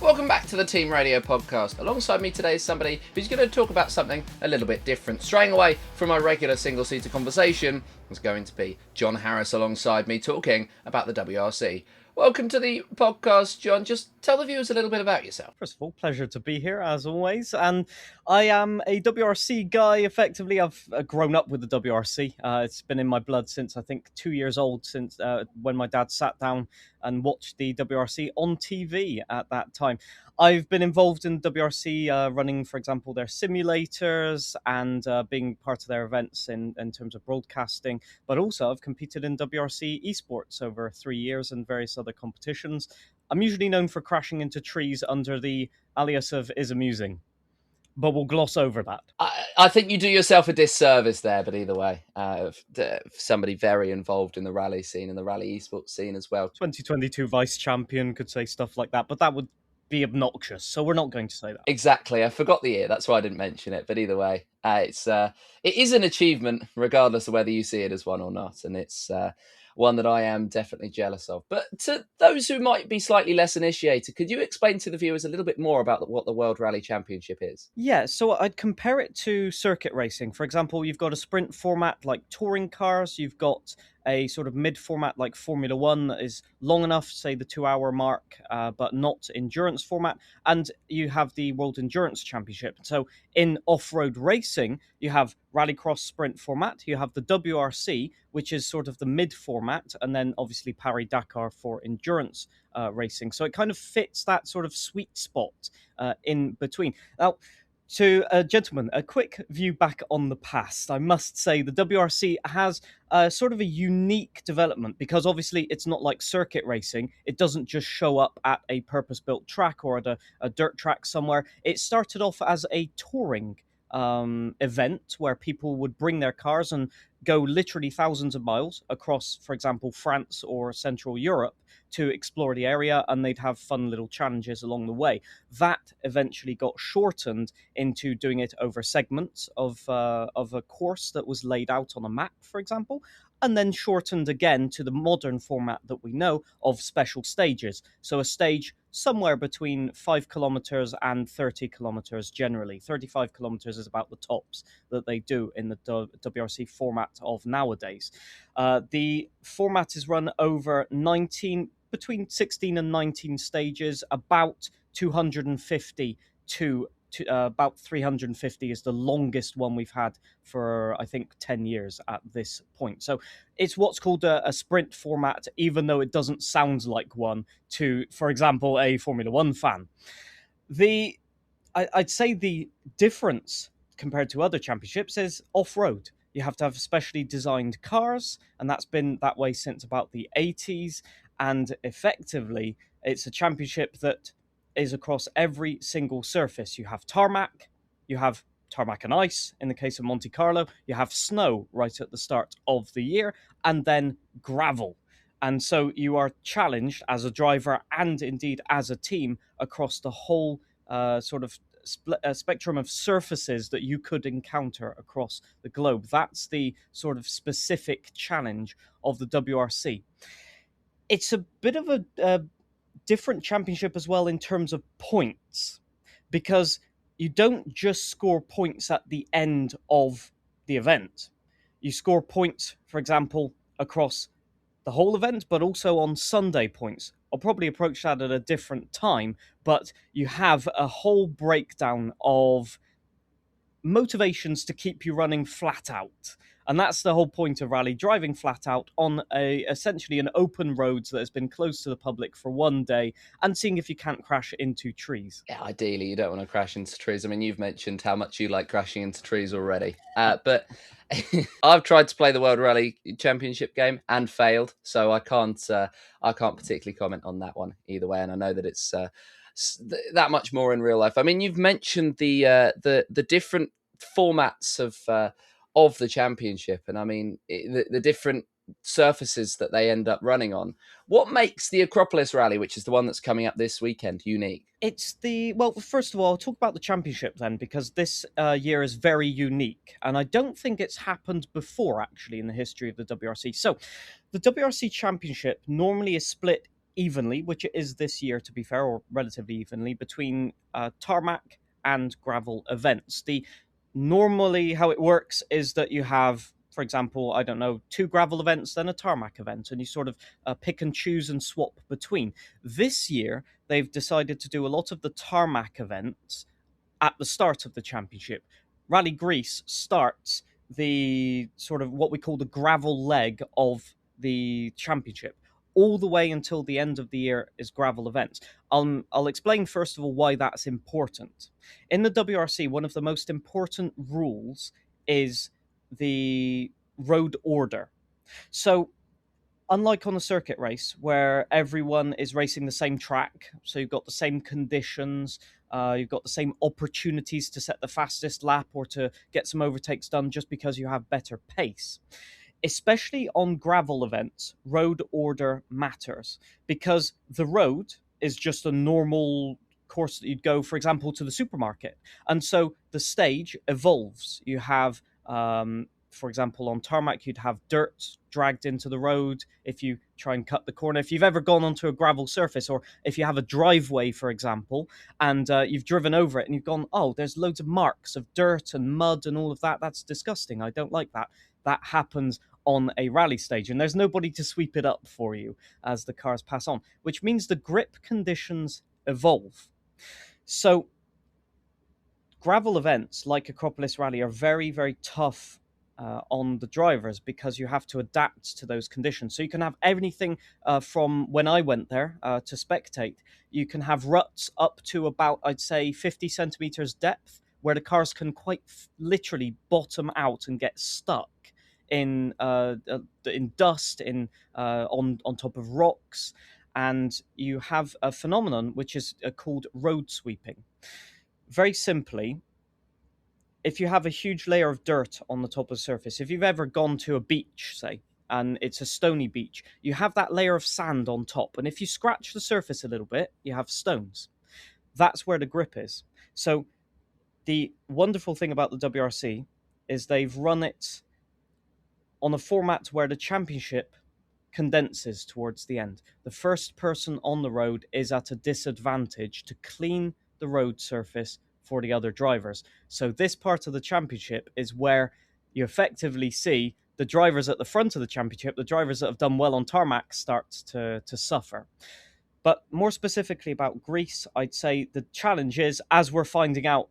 Welcome back to the Team Radio podcast. Alongside me today is somebody who's going to talk about something a little bit different. Straying away from our regular single-seater conversation is going to be John Harris alongside me talking about the WRC. Welcome to the podcast, John. Just tell the viewers a little bit about yourself. First of all, pleasure to be here, as always. And I am a WRC guy, effectively. I've grown up with the WRC. It's been in my blood since, I think, 2 years old, since when my dad sat down and watched the WRC on TV at that time. I've been involved in WRC, running, for example, their simulators and being part of their events in terms of broadcasting. But also, I've competed in WRC esports over 3 years and various other competitions. I'm usually known for crashing into trees under the alias of Is Amusing, but we'll gloss over that. I think you do yourself a disservice there, but either way, somebody very involved in the rally scene and the rally esports scene as well. 2022 vice champion could say stuff like that, but that would be obnoxious, so we're not going to say that. Exactly. I forgot the year. That's why I didn't mention it. But either way, it is an achievement, regardless of whether you see it as one or not. And it's one that I am definitely jealous of. But to those who might be slightly less initiated, could you explain to the viewers a little bit more about what the World Rally Championship is? Yeah, so I'd compare it to circuit racing. For example, you've got a sprint format like touring cars. You've got a sort of mid-format like Formula One that is long enough, say the 2-hour mark, but not endurance format. And you have the World Endurance Championship. So in off-road racing, you have Rallycross sprint format. You have the WRC, which is sort of the mid-format, and then obviously Paris-Dakar for endurance racing. So it kind of fits that sort of sweet spot in between. Now, to gentlemen, a quick view back on the past. I must say the WRC has sort of a unique development because obviously it's not like circuit racing. It doesn't just show up at a purpose-built track or at a dirt track somewhere. It started off as a touring event where people would bring their cars and go literally thousands of miles across, for example, France or Central Europe to explore the area, and they'd have fun little challenges along the way. That eventually got shortened into doing it over segments of a course that was laid out on a map, for example, and then shortened again to the modern format that we know of special stages. So a stage somewhere between 5 kilometers and 30 kilometers generally. 35 kilometers is about the tops that they do in the WRC format of nowadays. The format is run over between 16 and 19 stages, about 250 to about 350 is the longest one we've had for, I think, 10 years at this point. So it's what's called a sprint format, even though it doesn't sound like one to, for example, a Formula One fan. I'd say the difference compared to other championships is off-road. You have to have specially designed cars, and that's been that way since about the 80s. And effectively, it's a championship that is across every single surface. You have tarmac and ice in the case of Monte Carlo, you have snow right at the start of the year, and then gravel. And so you are challenged as a driver and indeed as a team across the whole sort of spectrum of surfaces that you could encounter across the globe. That's the sort of specific challenge of the WRC. It's a bit of a different championship as well in terms of points, because you don't just score points at the end of the event. You score points, for example, across the whole event, but also on Sunday points. I'll probably approach that at a different time, but you have a whole breakdown of motivations to keep you running flat out. And that's the whole point of rally, driving flat out on essentially an open road that has been closed to the public for one day and seeing if you can't crash into trees. Yeah, ideally, you don't want to crash into trees. I mean, you've mentioned how much you like crashing into trees already. But I've tried to play the World Rally Championship game and failed, so I can't particularly comment on that one either way. And I know that it's that much more in real life. I mean, you've mentioned the different formats of the championship, and I mean the different surfaces that they end up running on. What makes the Acropolis Rally, which is the one that's coming up this weekend, unique? Well, first of all, I'll talk about the championship then, because this year is very unique, and I don't think it's happened before, actually, in the history of the WRC. So, the WRC championship normally is split evenly, which it is this year, to be fair, or relatively evenly, between tarmac and gravel events. Normally how it works is that you have, for example, I don't know, 2 gravel events, then a tarmac event, and you sort of pick and choose and swap between. This year, they've decided to do a lot of the tarmac events at the start of the championship. Rally Greece starts the sort of what we call the gravel leg of the championship. All the way until the end of the year is gravel events. I'll explain first of all why that's important. In the WRC, one of the most important rules is the road order. So unlike on a circuit race where everyone is racing the same track, so you've got the same conditions, you've got the same opportunities to set the fastest lap or to get some overtakes done just because you have better pace. Especially on gravel events, road order matters because the road is just a normal course that you'd go, for example, to the supermarket. And so the stage evolves. You have for example, on tarmac, you'd have dirt dragged into the road if you try and cut the corner. If you've ever gone onto a gravel surface, or if you have a driveway, for example, and you've driven over it and you've gone, oh, there's loads of marks of dirt and mud and all of that. That's disgusting. I don't like that. That happens on a rally stage, and there's nobody to sweep it up for you as the cars pass on, which means the grip conditions evolve. So gravel events like Acropolis Rally are very, very tough on the drivers because you have to adapt to those conditions. So you can have anything from when I went there to spectate. You can have ruts up to about, I'd say, 50 centimeters depth, where the cars can quite literally bottom out and get stuck in dust, on top of rocks, and you have a phenomenon which is called road sweeping. Very simply, if you have a huge layer of dirt on the top of the surface, if you've ever gone to a beach, say, and it's a stony beach, you have that layer of sand on top. And if you scratch the surface a little bit, you have stones. That's where the grip is. So the wonderful thing about the WRC is they've run it on a format where the championship condenses towards the end. The first person on the road is at a disadvantage to clean the road surface for the other drivers. So this part of the championship is where you effectively see the drivers at the front of the championship, the drivers that have done well on tarmac, start to suffer. But more specifically about Greece, I'd say the challenge is, as we're finding out,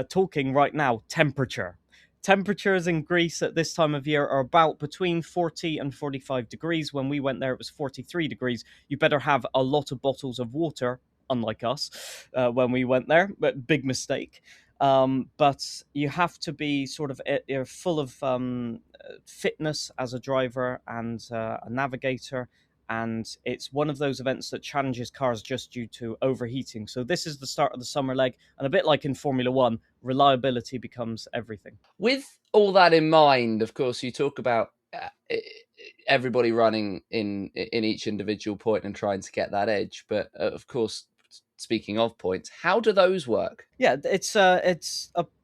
talking right now, temperature. Temperatures in Greece at this time of year are about between 40 and 45 degrees. When we went there, it was 43 degrees. You better have a lot of bottles of water, unlike us, when we went there. But big mistake. But you have to be sort of full of fitness as a driver and a navigator. And it's one of those events that challenges cars just due to overheating. So this is the start of the summer leg, and a bit like in Formula One, reliability becomes everything. With all that in mind, of course, you talk about everybody running in each individual point and trying to get that edge. But of course, speaking of points, how do those work? Yeah, it's a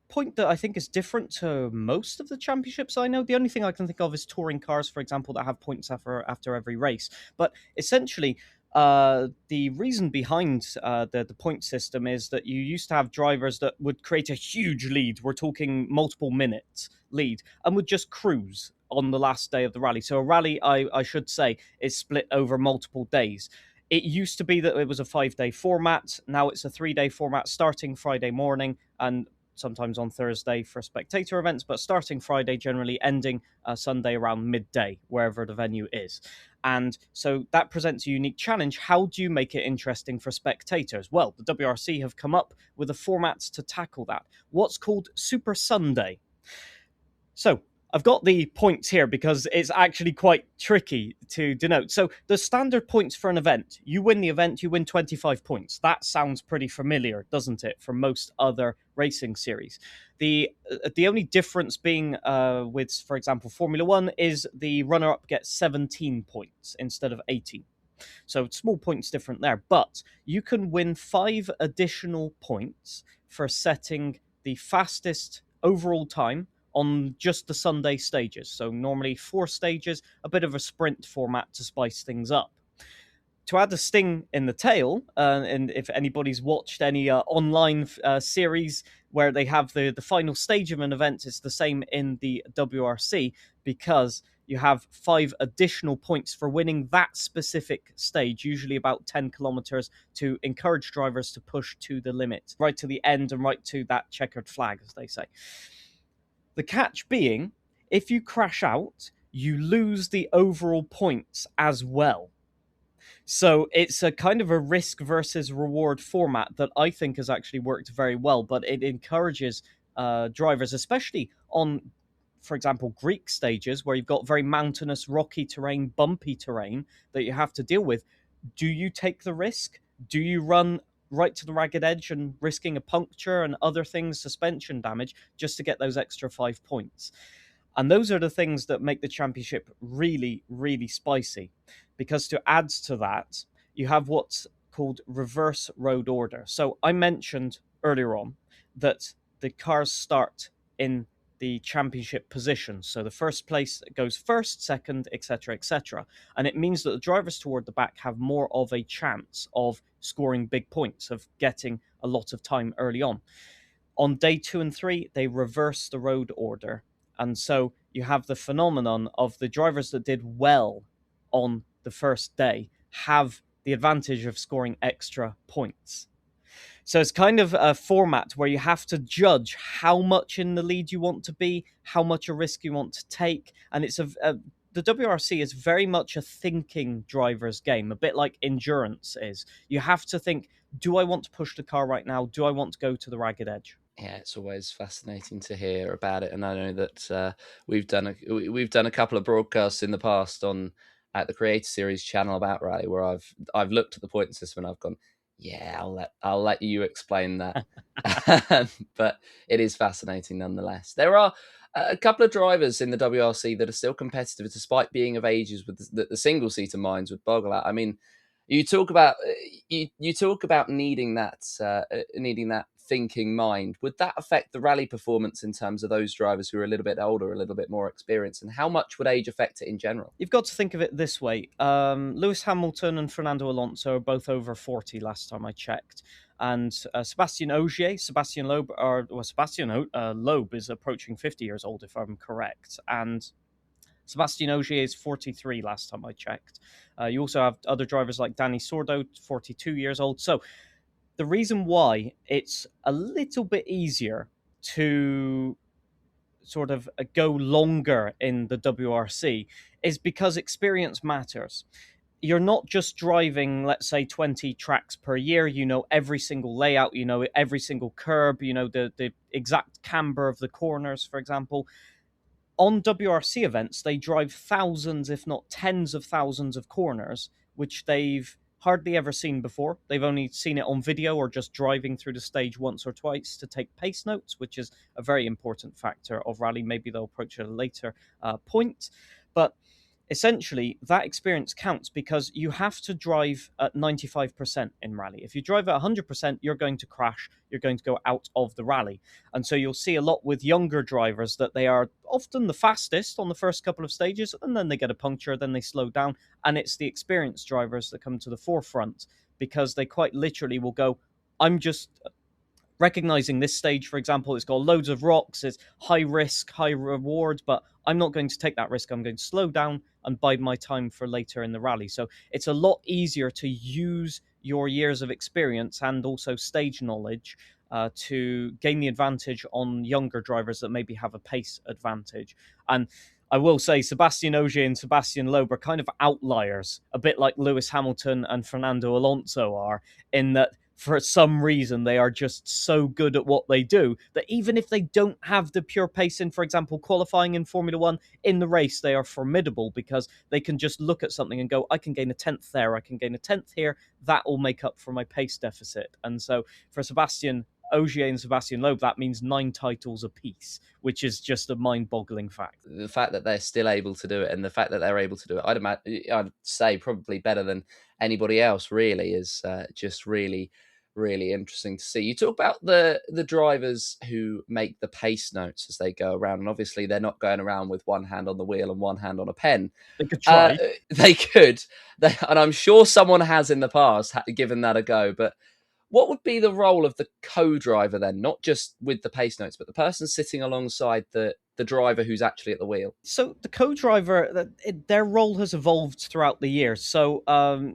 point that I think is different to most of the championships I know. The only thing I can think of is touring cars, for example, that have points after every race. But essentially, the reason behind the point system is that you used to have drivers that would create a huge lead. We're talking multiple minutes lead, and would just cruise on the last day of the rally. So a rally, I should say, is split over multiple days. It used to be that it was a 5-day format. Now it's a 3-day format, starting Friday morning and sometimes on Thursday for spectator events, but starting Friday, generally ending Sunday around midday, wherever the venue is. And so that presents a unique challenge. How do you make it interesting for spectators? Well, the WRC have come up with a format to tackle that. What's called Super Sunday. So I've got the points here because it's actually quite tricky to denote. So the standard points for an event, you win the event, you win 25 points. That sounds pretty familiar, doesn't it, from most other racing series? The only difference being with, for example, Formula One is the runner-up gets 17 points instead of 18. So small points different there. But you can win 5 additional points for setting the fastest overall time on just the Sunday stages. So normally 4 stages, a bit of a sprint format to spice things up. to add a sting in the tail, and if anybody's watched any online series where they have the final stage of an event, it's the same in the WRC, because you have 5 additional points for winning that specific stage, usually about 10 kilometers, to encourage drivers to push to the limit, right to the end and right to that checkered flag, as they say. The catch being, if you crash out, you lose the overall points as well. So it's a kind of a risk versus reward format that I think has actually worked very well, but it encourages drivers, especially on, for example, Greek stages where you've got very mountainous, rocky terrain, bumpy terrain that you have to deal with. Do you take the risk? Do you run right to the ragged edge and risking a puncture and other things, suspension damage, just to get those extra 5 points? And those are the things that make the championship really, really spicy. Because to add to that, you have what's called reverse road order. So I mentioned earlier on that the cars start in the championship position. So the first place goes first, second, etc., etc. And it means that the drivers toward the back have more of a chance of scoring big points, of getting a lot of time early on. On day 2 and 3, they reverse the road order. And so you have the phenomenon of the drivers that did well on the first day have the advantage of scoring extra points. So it's kind of a format where you have to judge how much in the lead you want to be, how much a risk you want to take. And it's the WRC is very much a thinking driver's game, a bit like endurance is. You have to think, do I want to push the car right now? Do I want to go to the ragged edge? Yeah, it's always fascinating to hear about it, and I know that we've done a couple of broadcasts in the past on at the Creator Series channel about rally, where I've looked at the point system and I've gone, yeah, I'll let you explain that, but it is fascinating nonetheless. There are a couple of drivers in the WRC that are still competitive, despite being of ages with the single seater minds would boggle at. I mean, you talk about you talk about needing that thinking mind. Would that affect the rally performance in terms of those drivers who are a little bit older, a little bit more experienced, and how much would age affect it in general? You've got to think of it this way. Lewis Hamilton and Fernando Alonso are both over 40 last time I checked. And Sebastian Ogier, Loeb is approaching 50 years old, if I'm correct. And Sebastian Ogier is 43 last time I checked. You also have other drivers like Danny Sordo, 42 years old. So the reason why it's a little bit easier to sort of go longer in the WRC is because experience matters. You're not just driving, let's say, 20 tracks per year. You know every single layout, you know every single curb, you know the exact camber of the corners, for example. On WRC events, they drive thousands, if not tens of thousands of corners, which they've hardly ever seen before. They've only seen it on video or just driving through the stage once or twice to take pace notes, which is a very important factor of rally. Maybe they'll approach at a later point. But essentially, that experience counts because you have to drive at 95% in rally. If you drive at 100%, you're going to crash, you're going to go out of the rally. And so you'll see a lot with younger drivers that they are often the fastest on the first couple of stages, and then they get a puncture, then they slow down. And it's the experienced drivers that come to the forefront because they quite literally will go, I'm just recognizing this stage, for example, it's got loads of rocks, it's high risk, high reward, but I'm not going to take that risk. I'm going to slow down and bide my time for later in the rally. So it's a lot easier to use your years of experience and also stage knowledge to gain the advantage on younger drivers that maybe have a pace advantage. And I will say Sebastian Ogier and Sebastian Loeb are kind of outliers, a bit like Lewis Hamilton and Fernando Alonso are, in that for some reason they are just so good at what they do that even if they don't have the pure pace in, for example, qualifying in Formula One, in the race they are formidable because they can just look at something and go, I can gain a 10th there, I can gain a 10th here, that will make up for my pace deficit. And so for Sebastian Ogier and Sebastian Loeb, that means 9 titles apiece, which is just a mind-boggling fact. The fact that they're still able to do it, and the fact that they're able to do it, I'd say probably better than anybody else, really, is just really really interesting to see. You talk about the drivers who make the pace notes as they go around, and obviously they're not going around with one hand on the wheel and one hand on a pen. They could try. They could, and I'm sure someone has in the past given that a go. But what would be the role of the co-driver then? Not just with the pace notes, but the person sitting alongside the driver who's actually at the wheel. So the co-driver, their role has evolved throughout the years. So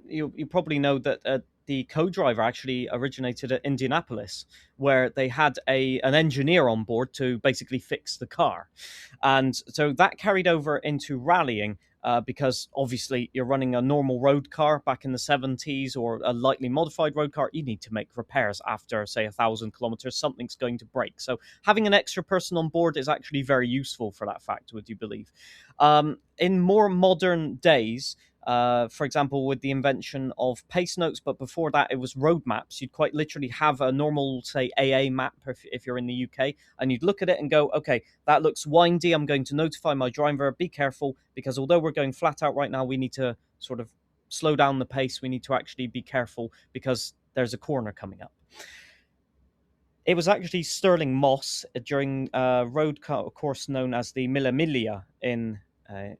you probably know that the co-driver actually originated at Indianapolis, where they had an engineer on board to basically fix the car, and so that carried over into rallying. Because obviously you're running a normal road car back in the 70s or a lightly modified road car, you need to make repairs after, say, 1,000 kilometers. Something's going to break. So having an extra person on board is actually very useful for that fact, would you believe? In more modern days, for example, with the invention of pace notes, but before that, it was road maps. You'd quite literally have a normal, say, AA map if you're in the UK, and you'd look at it and go, okay, that looks windy. I'm going to notify my driver, be careful, because although we're going flat out right now, we need to sort of slow down the pace. We need to actually be careful because there's a corner coming up. It was actually Stirling Moss during a road course known as the Mille Miglia in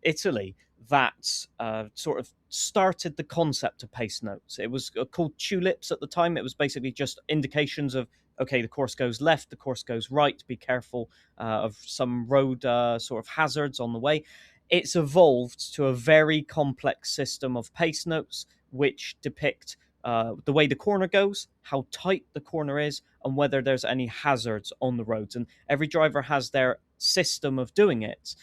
Italy that sort of started the concept of pace notes. It was called tulips at the time. It was basically just indications of, okay, the course goes left, the course goes right, be careful of some road sort of hazards on the way. It's evolved to a very complex system of pace notes which depict the way the corner goes, how tight the corner is, and whether there's any hazards on the roads. And every driver has their system of doing it.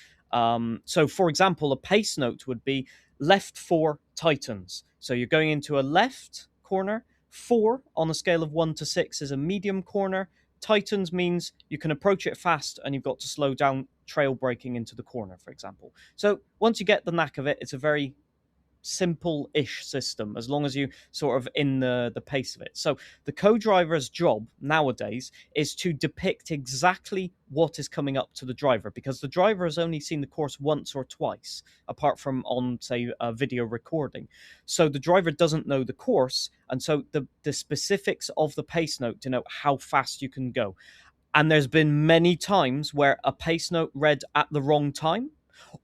So, for example, a pace note would be left 4 tightens. So you're going into a left corner. 4 on a scale of 1 to 6 is a medium corner. Tightens means you can approach it fast and you've got to slow down trail braking into the corner, for example. So once you get the knack of it, it's a very simple-ish system as long as you sort of in the pace of it. So the co-driver's job nowadays is to depict exactly what is coming up to the driver, because the driver has only seen the course once or twice, apart from on, say, a video recording. So the driver doesn't know the course, and so the specifics of the pace note denote how fast you can go. And there's been many times where a pace note read at the wrong time,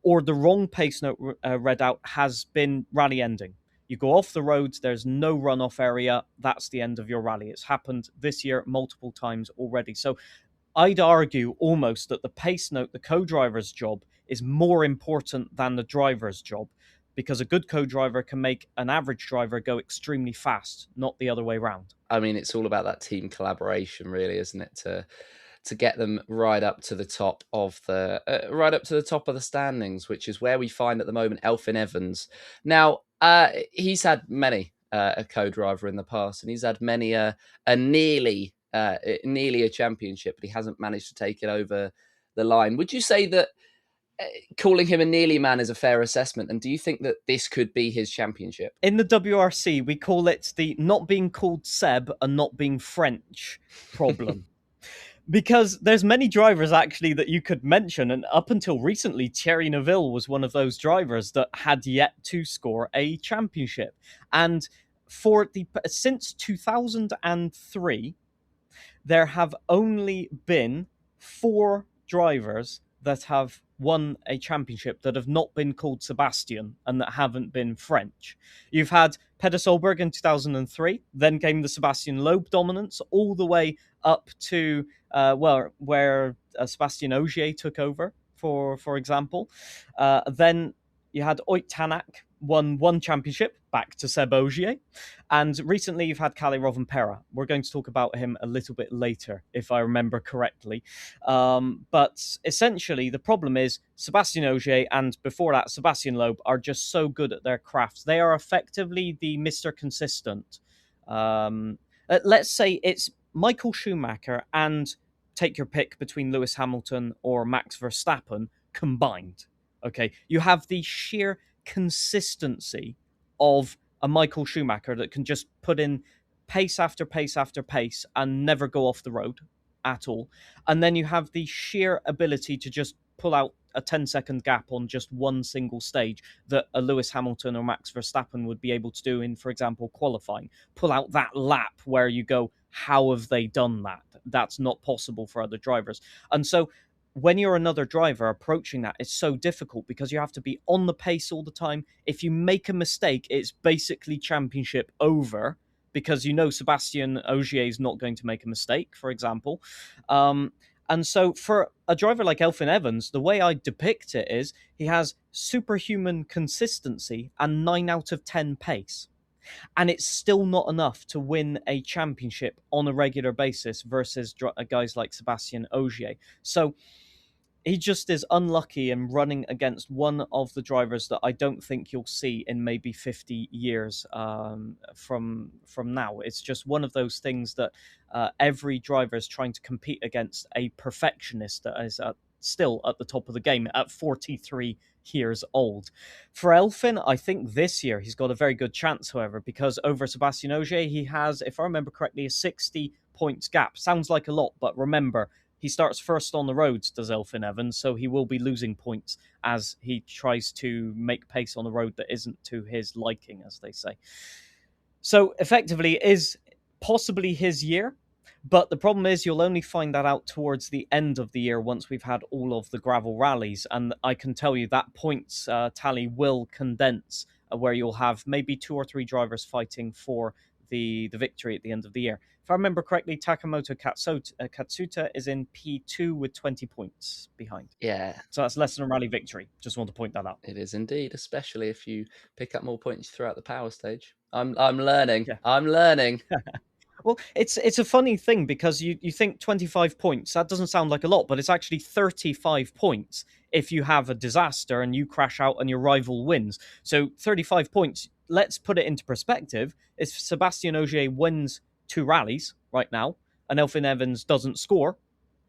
or the wrong pace note read out has been rally ending. You go off the roads, there's no runoff area, that's the end of your rally. It's happened this year multiple times already. So I'd argue almost that the pace note, the co-driver's job, is more important than the driver's job, because a good co-driver can make an average driver go extremely fast, not the other way around. I mean, it's all about that team collaboration, really, isn't it? To get them right up to the top of the standings, which is where we find at the moment Elfyn Evans. Now, he's had many a co-driver in the past, and he's had many a nearly a championship, but he hasn't managed to take it over the line. Would you say that calling him a nearly man is a fair assessment? And do you think that this could be his championship? In the WRC, we call it the not being called Seb and not being French problem. Because there's many drivers actually that you could mention, and up until recently, Thierry Neuville was one of those drivers that had yet to score a championship. And since 2003, there have only been 4 drivers that have won a championship that have not been called Sebastian and that haven't been French. You've had Peder Solberg in 2003, then came the Sebastian Loeb dominance, all the way up to where Sebastian Ogier took over, for example. Then you had Ott Tanak won 1 championship, back to Seb Ogier. And recently you've had Kalle Rovanperä. We're going to talk about him a little bit later, if I remember correctly. But essentially the problem is Sebastian Ogier and before that Sebastian Loeb are just so good at their crafts. They are effectively the Mr. Consistent. Let's say it's Michael Schumacher and take your pick between Lewis Hamilton or Max Verstappen combined. Okay, you have the sheer consistency of a Michael Schumacher that can just put in pace after pace after pace and never go off the road at all. And then you have the sheer ability to just pull out a 10-second gap on just one single stage that a Lewis Hamilton or Max Verstappen would be able to do in, for example, qualifying. Pull out that lap where you go, how have they done that? That's not possible for other drivers. And so when you're another driver approaching that, it's so difficult because you have to be on the pace all the time. If you make a mistake, it's basically championship over, because you know Sebastien Ogier is not going to make a mistake, for example. And so for a driver like Elfyn Evans, the way I depict it is he has superhuman consistency and 9 out of 10 pace. And it's still not enough to win a championship on a regular basis versus guys like Sebastien Ogier. So he just is unlucky in running against one of the drivers that I don't think you'll see in maybe 50 years from now. It's just one of those things that every driver is trying to compete against a perfectionist that is still at the top of the game at 43 years old. For Elfyn, I think this year he's got a very good chance, however, because over Sebastien Ogier, he has, if I remember correctly, a 60 points gap. Sounds like a lot, but remember, he starts first on the roads, does Elfyn Evans, so he will be losing points as he tries to make pace on the road that isn't to his liking, as they say. So effectively, it is possibly his year, but the problem is you'll only find that out towards the end of the year once we've had all of the gravel rallies, and I can tell you that points tally will condense, where you'll have maybe 2 or 3 drivers fighting for the victory at the end of the year. If I remember correctly, Takamoto Katsuta is in P2 with 20 points behind. Yeah. So that's less than a rally victory. Just want to point that out. It is indeed, especially if you pick up more points throughout the power stage. I'm learning. Yeah. I'm learning. Well, it's a funny thing because you think 25 points, that doesn't sound like a lot, but it's actually 35 points if you have a disaster and you crash out and your rival wins. So 35 points, let's put it into perspective. If Sebastien Ogier wins 2 rallies right now and Elfyn Evans doesn't score,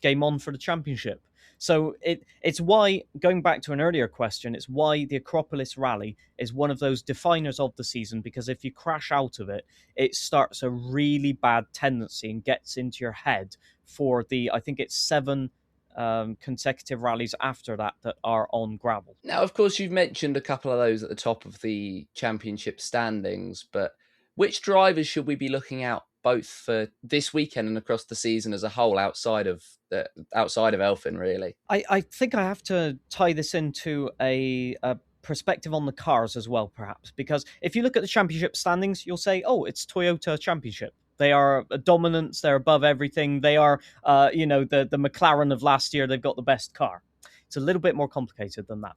game on for the championship. So it's why, going back to an earlier question, it's why the Acropolis Rally is one of those definers of the season, because if you crash out of it, it starts a really bad tendency and gets into your head for I think it's 7 consecutive rallies after that are on gravel. Now, of course, you've mentioned a couple of those at the top of the championship standings, but which drivers should we be looking out both for this weekend and across the season as a whole, outside of Elfyn, really? I think I have to tie this into a perspective on the cars as well, perhaps, because if you look at the championship standings, you'll say, oh, it's Toyota Championship. They are a dominance. They're above everything. They are, the McLaren of last year. They've got the best car. It's a little bit more complicated than that.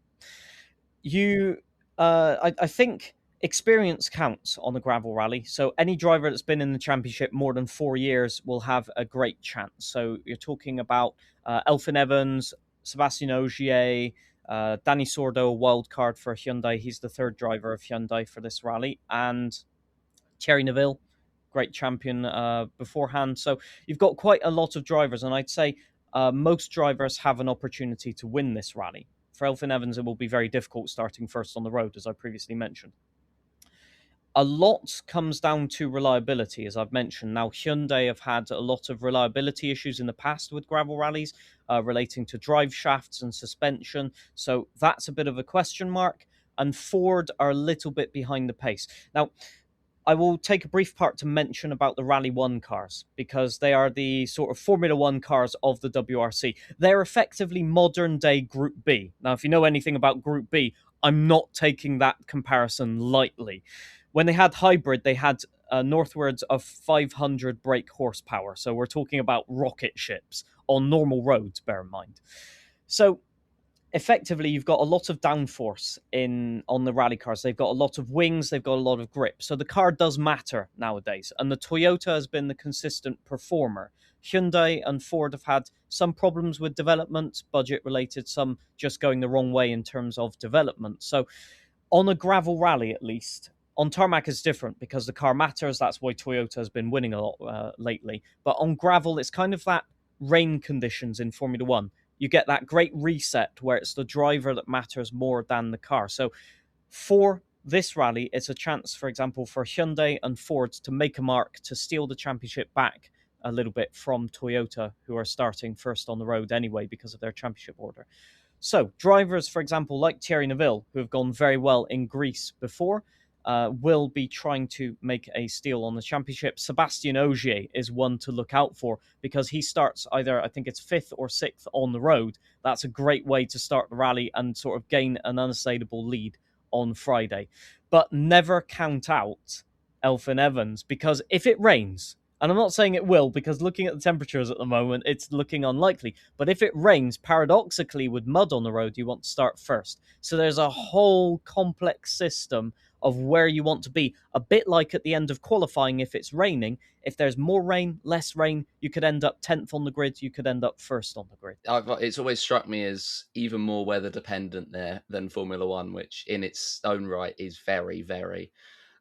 I think experience counts on the gravel rally. So any driver that's been in the championship more than 4 years will have a great chance. So you're talking about Elfyn Evans, Sebastien Ogier, Danny Sordo, a wild card for Hyundai. He's the 3rd driver of Hyundai for this rally. And Thierry Neuville, great champion beforehand. So you've got quite a lot of drivers. And I'd say most drivers have an opportunity to win this rally. For Elfyn Evans, it will be very difficult starting first on the road, as I previously mentioned. A lot comes down to reliability, as I've mentioned. Now, Hyundai have had a lot of reliability issues in the past with gravel rallies relating to drive shafts and suspension. So that's a bit of a question mark. And Ford are a little bit behind the pace. Now, I will take a brief part to mention about the Rally 1 cars, because they are the sort of Formula 1 cars of the WRC. They're effectively modern-day Group B. Now, if you know anything about Group B, I'm not taking that comparison lightly. When they had hybrid, they had northwards of 500 brake horsepower. So we're talking about rocket ships on normal roads, bear in mind. So effectively, you've got a lot of downforce on the rally cars. They've got a lot of wings. They've got a lot of grip. So the car does matter nowadays. And the Toyota has been the consistent performer. Hyundai and Ford have had some problems with development, budget related, some just going the wrong way in terms of development. So on a gravel rally, at least, on tarmac is different because the car matters. That's why Toyota has been winning a lot lately. But on gravel, it's kind of that rain conditions in Formula 1. You get that great reset where it's the driver that matters more than the car. So for this rally, it's a chance, for example, for Hyundai and Ford to make a mark, to steal the championship back a little bit from Toyota, who are starting first on the road anyway because of their championship order. So drivers, for example, like Thierry Neuville, who have gone very well in Greece before, will be trying to make a steal on the championship. Sebastien Ogier is one to look out for because he starts either, I think it's 5th or 6th on the road. That's a great way to start the rally and sort of gain an unassailable lead on Friday. But never count out Elfyn Evans, because if it rains, and I'm not saying it will, because looking at the temperatures at the moment, it's looking unlikely. But if it rains, paradoxically, with mud on the road, you want to start first. So there's a whole complex system of where you want to be. A bit like at the end of qualifying, if it's raining, if there's more rain, less rain, you could end up 10th on the grid, you could end up first on the grid. It's always struck me as even more weather dependent there than Formula One, which in its own right is very, very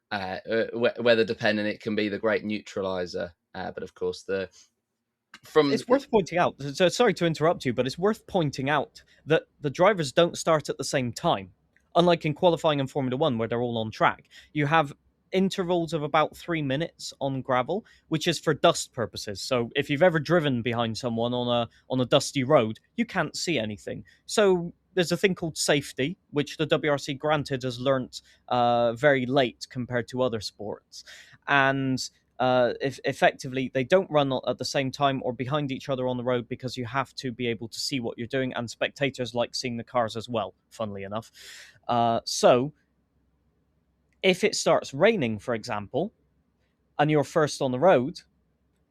weather dependent. It can be the great neutralizer, but of course it's worth pointing out. So sorry to interrupt you, but it's worth pointing out that the drivers don't start at the same time. Unlike in qualifying in Formula One, where they're all on track, you have intervals of about 3 minutes on gravel, which is for dust purposes. So if you've ever driven behind someone on a dusty road, you can't see anything. So there's a thing called safety, which the WRC granted has learnt very late compared to other sports, and if effectively they don't run at the same time or behind each other on the road, because you have to be able to see what you're doing, and spectators like seeing the cars as well, funnily enough. So if it starts raining, for example, and you're first on the road,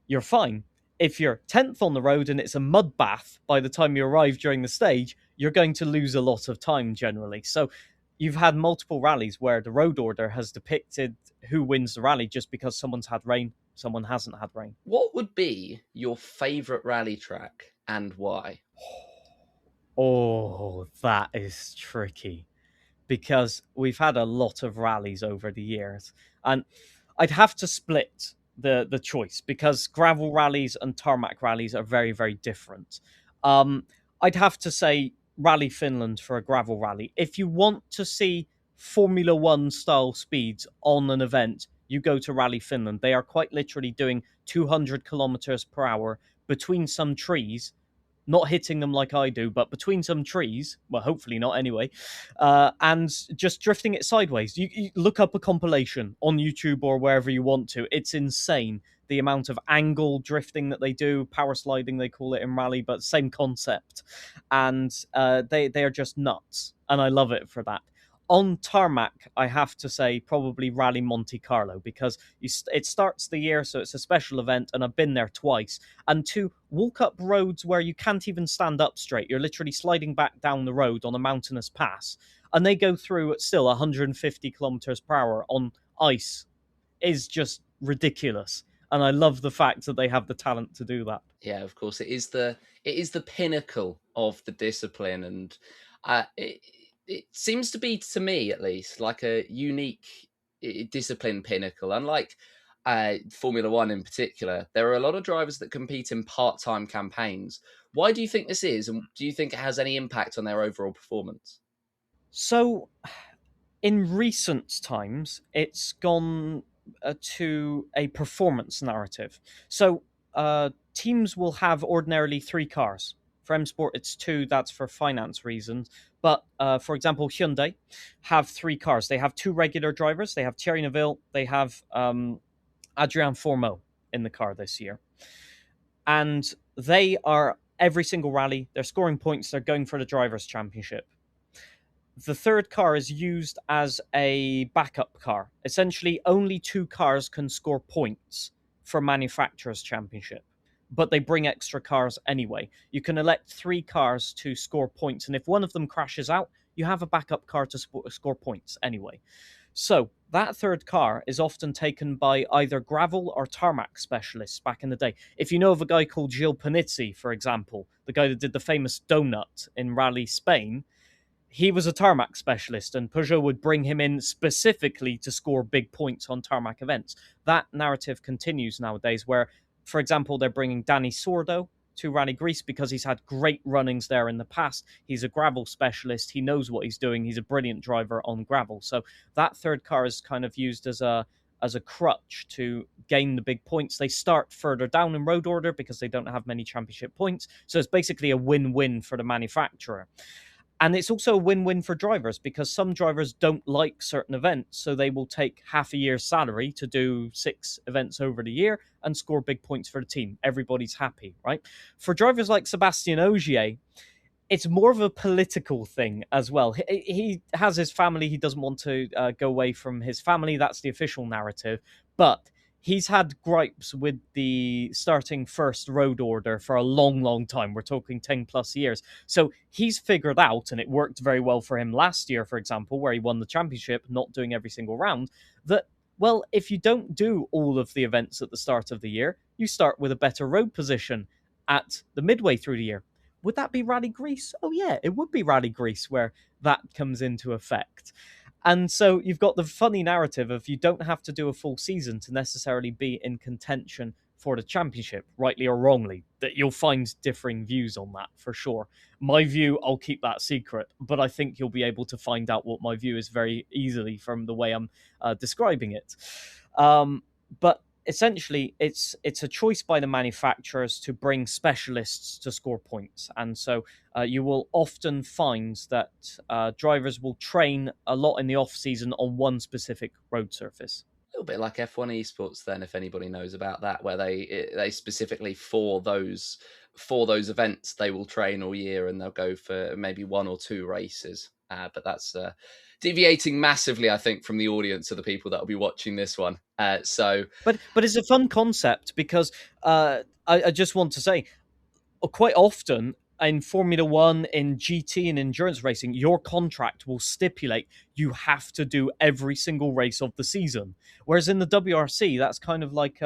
you're fine. If you're 10th on the road and it's a mud bath by the time you arrive during the stage, you're going to lose a lot of time generally. So you've had multiple rallies where the road order has depicted who wins the rally just because someone's had rain, someone hasn't had rain. What would be your favourite rally track and why? Oh, that is tricky, because we've had a lot of rallies over the years, and I'd have to split the choice, because gravel rallies and tarmac rallies are very, very different. I'd have to say Rally Finland for a gravel rally. If you want to see Formula One style speeds on an event, you go to Rally Finland. They are quite literally doing 200 kilometers per hour between some trees, not hitting them like I do, but between some trees, well, hopefully not anyway, and just drifting it sideways. You look up a compilation on YouTube or wherever you want to. It's insane, the amount of angle drifting that they do, power sliding they call it in rally, but same concept. And they are just nuts, and I love it for that. On tarmac, I have to say probably Rally Monte Carlo, because it starts the year, so it's a special event, and I've been there twice. And to walk up roads where you can't even stand up straight, you're literally sliding back down the road on a mountainous pass, and they go through at still 150 kilometers per hour on ice, is just ridiculous. And I love the fact that they have the talent to do that. Yeah, of course, it is the pinnacle of the discipline, and it seems to be, to me at least, like a unique discipline pinnacle. Unlike Formula One in particular, there are a lot of drivers that compete in part-time campaigns. Why do you think this is, and do you think it has any impact on their overall performance? So, in recent times, it's gone to a performance narrative. So, teams will have ordinarily 3 cars. For M Sport, it's 2. That's for finance reasons. But for example, Hyundai have 3 cars. They have 2 regular drivers. They have Thierry Neuville. They have Adrian Fourmeau in the car this year. And they are, every single rally, they're scoring points. They're going for the Drivers' Championship. The third car is used as a backup car. Essentially, only 2 cars can score points for Manufacturers' Championship, but they bring extra cars anyway. You can elect 3 cars to score points, and if one of them crashes out, you have a backup car to score points anyway. So that third car is often taken by either gravel or tarmac specialists back in the day. If you know of a guy called Gil Panizzi, for example, the guy that did the famous donut in Rally Spain, he was a tarmac specialist, and Peugeot would bring him in specifically to score big points on tarmac events. That narrative continues nowadays, where, for example, they're bringing Danny Sordo to Rally Greece because he's had great runnings there in the past. He's a gravel specialist. He knows what he's doing. He's a brilliant driver on gravel. So that third car is kind of used as a crutch to gain the big points. They start further down in road order because they don't have many championship points. So it's basically a win-win for the manufacturer. And it's also a win-win for drivers because some drivers don't like certain events, so they will take half a year's salary to do 6 events over the year and score big points for the team. Everybody's happy, right? For drivers like Sebastien Ogier, it's more of a political thing as well. He has his family. He doesn't want to go away from his family. That's the official narrative. But he's had gripes with the starting first road order for a long, long time. We're talking 10 plus years. So he's figured out, and it worked very well for him last year, for example, where he won the championship, not doing every single round, that, well, if you don't do all of the events at the start of the year, you start with a better road position at the midway through the year. Would that be Rally Greece? Oh, yeah, it would be Rally Greece where that comes into effect. And so you've got the funny narrative of you don't have to do a full season to necessarily be in contention for the championship, rightly or wrongly. That you'll find differing views on that for sure. My view, I'll keep that secret, but I think you'll be able to find out what my view is very easily from the way I'm describing it. But essentially it's a choice by the manufacturers to bring specialists to score points, and so you will often find that drivers will train a lot in the off season on one specific road surface. A little bit like F1 esports then, if anybody knows about that, where they specifically for those events they will train all year and they'll go for maybe 1 or 2 races. But that's deviating massively, I think, from the audience of the people that will be watching this one. But it's a fun concept because I just want to say, quite often in Formula One, in GT and endurance racing, your contract will stipulate you have to do every single race of the season. Whereas in the WRC, that's kind of like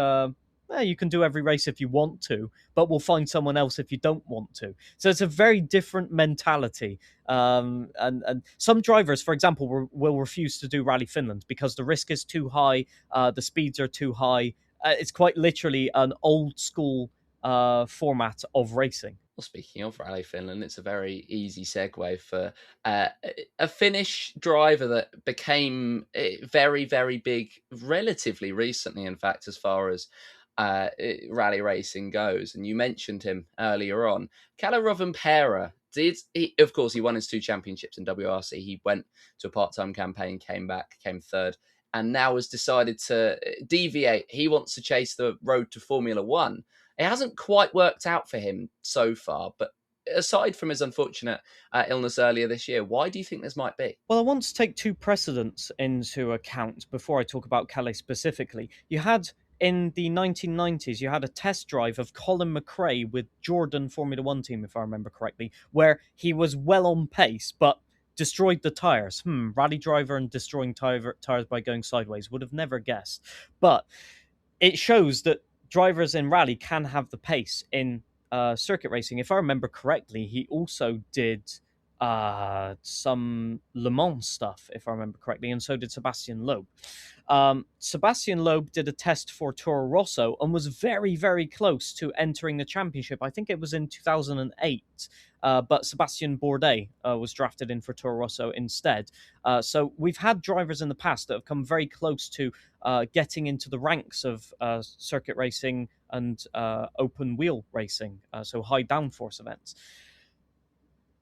you can do every race if you want to, but we'll find someone else if you don't want to. So it's a very different mentality. And some drivers, for example, will refuse to do Rally Finland because the risk is too high, the speeds are too high. It's quite literally an old school format of racing. Well, speaking of Rally Finland, it's a very easy segue for a Finnish driver that became very, very big relatively recently, in fact, as far as rally racing goes. And you mentioned him earlier on. Kalle Rovanperä of course, he won his 2 championships in WRC. He went to a part-time campaign, came back, came third, and now has decided to deviate. He wants to chase the road to Formula One. It hasn't quite worked out for him so far, but aside from his unfortunate illness earlier this year, why do you think this might be? Well, I want to take 2 precedents into account before I talk about Kalle specifically. You had, in the 1990s, you had a test drive of Colin McRae with Jordan Formula One team, if I remember correctly, where he was well on pace, but destroyed the tyres. Rally driver and destroying tyres by going sideways. Would have never guessed. But it shows that drivers in rally can have the pace in circuit racing. If I remember correctly, he also did some Le Mans stuff, if I remember correctly, and so did Sebastian Loeb. Sebastian Loeb did a test for Toro Rosso and was very, very close to entering the championship. I think it was in 2008, but Sebastian Bourdais was drafted in for Toro Rosso instead. So we've had drivers in the past that have come very close to getting into the ranks of circuit racing and open wheel racing, so high downforce events.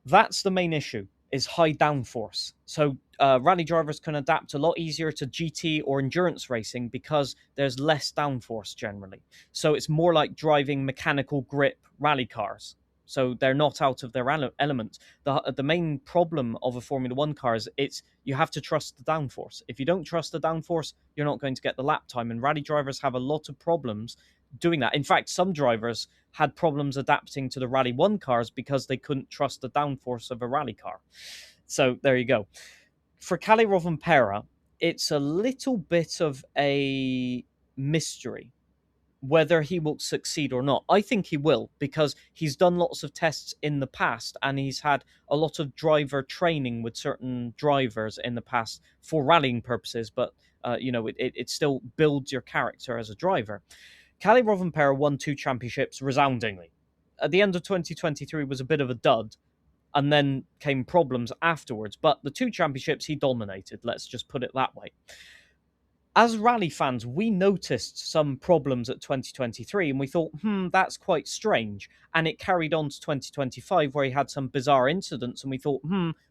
That's the main issue, is high downforce. So rally drivers can adapt a lot easier to GT or endurance racing because there's less downforce generally. So it's more like driving mechanical grip rally cars. So they're not out of their element. The main problem of a Formula One car is you have to trust the downforce. If you don't trust the downforce, you're not going to get the lap time. And rally drivers have a lot of problems doing that. In fact, some drivers had problems adapting to the Rally 1 cars because they couldn't trust the downforce of a rally car. So there you go. For Kalle Rovanperä, it's a little bit of a mystery whether he will succeed or not. I think he will, because he's done lots of tests in the past and he's had a lot of driver training with certain drivers in the past for rallying purposes, but it still builds your character as a driver. Kalle Rovanperä won 2 championships resoundingly. At the end of 2023 was a bit of a dud, and then came problems afterwards. But the 2 championships he dominated, let's just put it that way. as rally fans, we noticed some problems at 2023 and we thought, that's quite strange. And it carried on to 2025 where he had some bizarre incidents and we thought,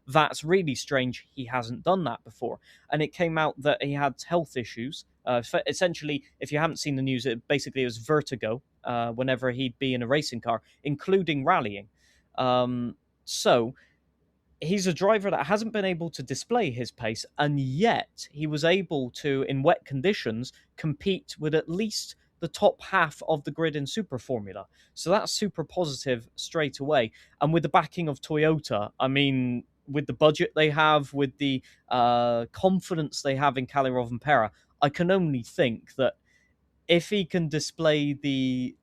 that's really strange. He hasn't done that before. And it came out that he had health issues. Essentially, if you haven't seen the news, it was vertigo whenever he'd be in a racing car, including rallying. So he's a driver that hasn't been able to display his pace, and yet he was able to, in wet conditions, compete with at least the top half of the grid in Super Formula. So that's super positive straight away. And with the backing of Toyota, I mean, with the budget they have, with the confidence they have in Kalle Rovanperä, I can only think that if he can display the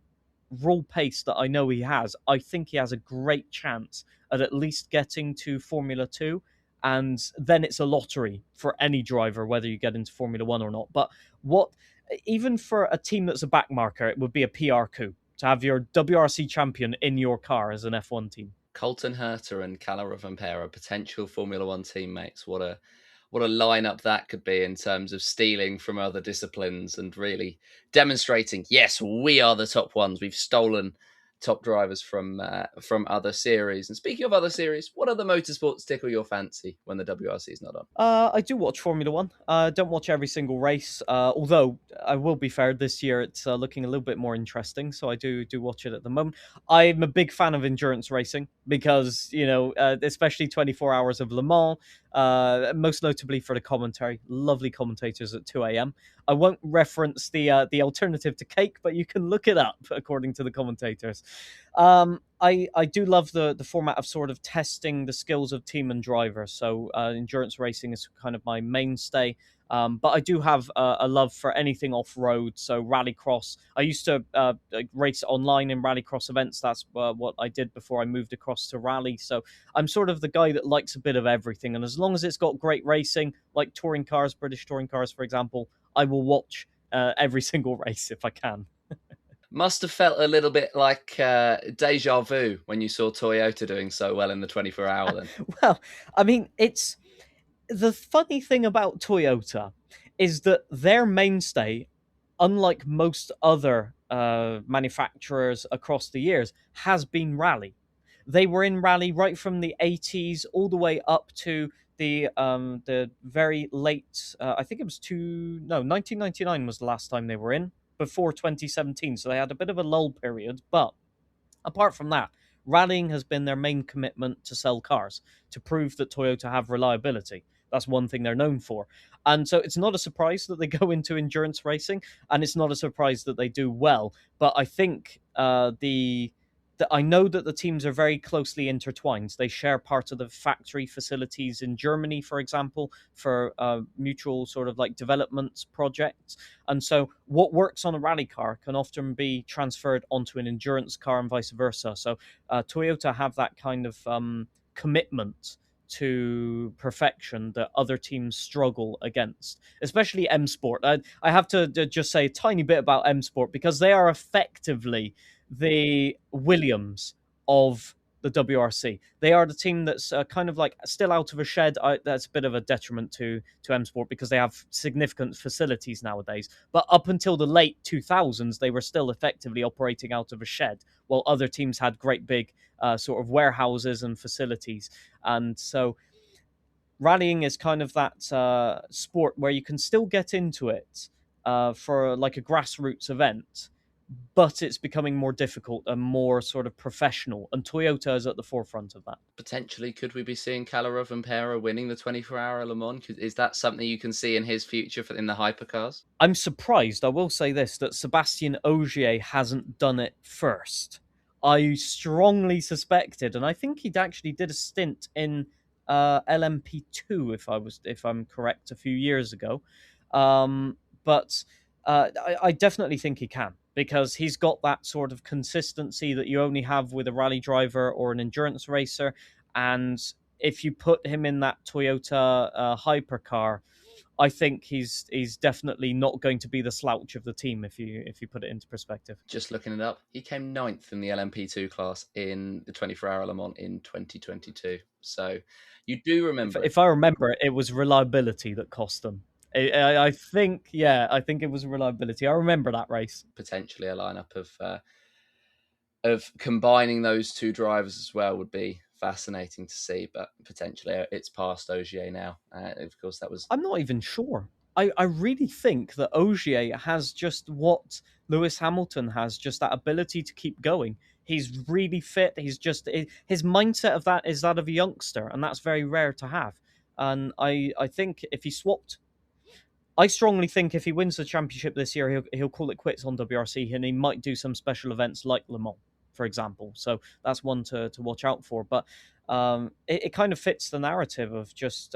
raw pace that I know he has, I think he has a great chance at least getting to Formula 2. And then it's a lottery for any driver, whether you get into Formula 1 or not. But even for a team that's a backmarker, it would be a PR coup to have your WRC champion in your car as an F1 team. Colton Herta and Kalle Rovanperä, potential Formula One teammates. What a lineup that could be in terms of stealing from other disciplines and really demonstrating, yes, we are the top ones. We've stolen top drivers from other series. And speaking of other series, what other motorsports tickle your fancy when the WRC is not on? I do watch Formula One. Don't watch every single race, although I will be fair, this year it's looking a little bit more interesting, so I do watch it at the moment. I'm a big fan of endurance racing because, especially 24 hours of Le Mans, most notably for the commentary. Lovely commentators at 2 a.m. I won't reference the alternative to cake, but you can look it up according to the commentators. I do love the format of sort of testing the skills of team and driver. So endurance racing is kind of my mainstay. But I do have a love for anything off-road, so rallycross. I used to race online in rallycross events. That's what I did before I moved across to rally. So I'm sort of the guy that likes a bit of everything. And as long as it's got great racing, like touring cars, British touring cars, for example, I will watch every single race if I can. Must have felt a little bit like deja vu when you saw Toyota doing so well in the 24-hour then. Well, I mean, it's the funny thing about Toyota is that their mainstay, unlike most other manufacturers across the years, has been rally. They were in rally right from the 80s all the way up to the very late. I think it was 1999 was the last time they were in, before 2017. So they had a bit of a lull period, but apart from that, rallying has been their main commitment to sell cars, to prove that Toyota have reliability. That's one thing they're known for. And so it's not a surprise that they go into endurance racing, and it's not a surprise that they do well. But I think I know that the teams are very closely intertwined. They share part of the factory facilities in Germany, for example, for mutual sort of like development projects. And so what works on a rally car can often be transferred onto an endurance car and vice versa. So Toyota have that kind of commitment to perfection that other teams struggle against, especially M Sport. I have to just say a tiny bit about M Sport because they are effectively the Williams of the WRC. They are the team that's kind of like still out of a shed. That's a bit of a detriment to M Sport because they have significant facilities nowadays. But up until the late 2000s, they were still effectively operating out of a shed, while other teams had great big sort of warehouses and facilities. And so rallying is kind of that sport where you can still get into it for like a grassroots event, but it's becoming more difficult and more sort of professional, and Toyota is at the forefront of that. Potentially, could we be seeing Kalle Rovanperä winning the 24-hour Le Mans? Is that something you can see in his future in the hypercars? I'm surprised, I will say this, that Sébastien Ogier hasn't done it first. I strongly suspected, and I think he actually did a stint in LMP2, if I'm correct, a few years ago. But I definitely think he can, because he's got that sort of consistency that you only have with a rally driver or an endurance racer. And if you put him in that Toyota hypercar, I think he's definitely not going to be the slouch of the team if you put it into perspective. Just looking it up, he came ninth in the LMP2 class in the 24-hour Le Mans in 2022. So you do remember. If I remember, it was reliability that cost them. I think, yeah, I think it was reliability. I remember that race. Potentially a lineup of combining those two drivers as well would be fascinating to see, but potentially it's past Ogier now. Of course, that was. I'm not even sure. I really think that Ogier has just what Lewis Hamilton has, just that ability to keep going. He's really fit. He's just his mindset of that is that of a youngster, and that's very rare to have. And I think if he swapped, I strongly think if he wins the championship this year, he'll call it quits on WRC, and he might do some special events like Le Mans, for example. So that's one to watch out for. But it kind of fits the narrative of just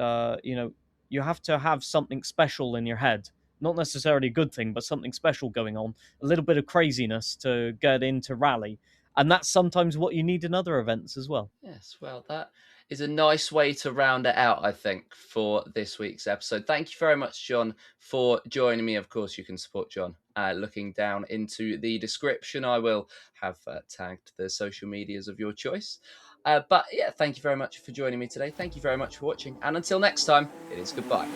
you have to have something special in your head. Not necessarily a good thing, but something special going on. A little bit of craziness to get into rally. And that's sometimes what you need in other events as well. Yes, well, that is a nice way to round it out, I think, for this week's episode. Thank you very much, John, for joining me. Of course, you can support John looking down into the description. I will have tagged the social medias of your choice. But yeah, thank you very much for joining me today. Thank you very much for watching. And until next time, it is goodbye.